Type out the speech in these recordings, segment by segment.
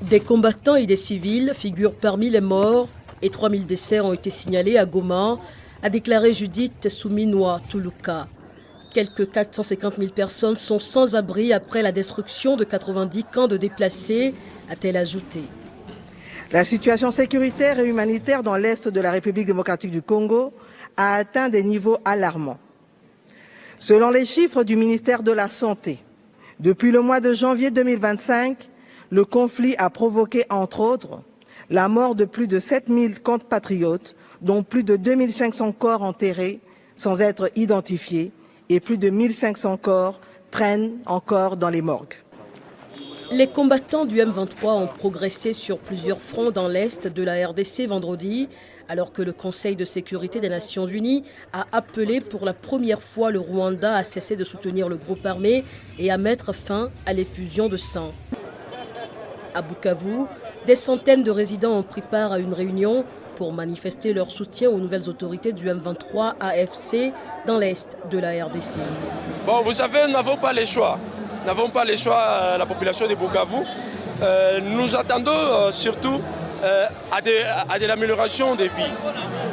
Des combattants et des civils figurent parmi les morts et 3000 décès ont été signalés à Goma, a déclaré Judith Souminoa Tuluka. Quelques 450 000 personnes sont sans abri après la destruction de 90 camps de déplacés, a-t-elle ajouté. La situation sécuritaire et humanitaire dans l'est de la République démocratique du Congo a atteint des niveaux alarmants. Selon les chiffres du ministère de la Santé, depuis le mois de janvier 2025, le conflit a provoqué, entre autres, la mort de plus de 7000 compatriotes, dont plus de 2500 corps enterrés sans être identifiés et plus de 1500 corps traînent encore dans les morgues. Les combattants du M23 ont progressé sur plusieurs fronts dans l'est de la RDC vendredi, alors que le Conseil de sécurité des Nations Unies a appelé pour la première fois le Rwanda à cesser de soutenir le groupe armé et à mettre fin à l'effusion de sang. À Bukavu, des centaines de résidents ont pris part à une réunion pour manifester leur soutien aux nouvelles autorités du M23 AFC dans l'est de la RDC. Bon, vous savez, nous n'avons pas les choix. Nous n'avons pas les choix, la population de Bukavu. Nous attendons surtout à de l'amélioration des vies.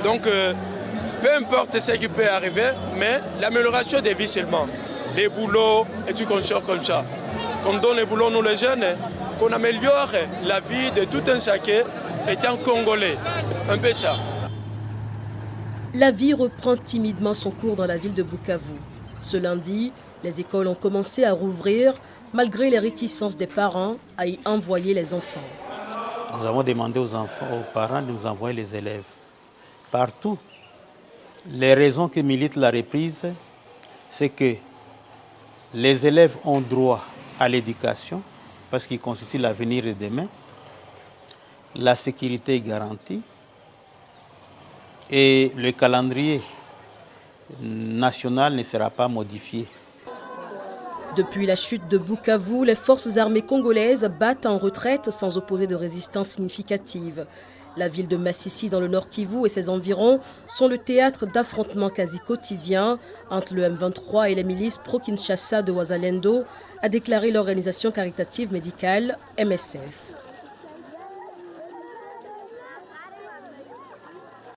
Donc, peu importe ce qui peut arriver, mais l'amélioration des vies seulement. Les boulots et tout comme ça. Qu'on donne les boulots, nous les jeunes, qu'on améliore la vie de tout un chacun étant congolais. Un peu ça. La vie reprend timidement son cours dans la ville de Bukavu. Ce lundi, les écoles ont commencé à rouvrir malgré les réticences des parents à y envoyer les enfants. Nous avons demandé aux parents de nous envoyer les élèves. Partout, les raisons que milite la reprise, c'est que les élèves ont droit à l'éducation parce qu'ils constituent l'avenir de demain. La sécurité est garantie et le calendrier national ne sera pas modifié. Depuis la chute de Bukavu, les forces armées congolaises battent en retraite sans opposer de résistance significative. La ville de Massissi dans le Nord Kivu et ses environs sont le théâtre d'affrontements quasi quotidiens entre le M23 et les milices pro-Kinshasa de Wazalendo, a déclaré l'organisation caritative médicale MSF.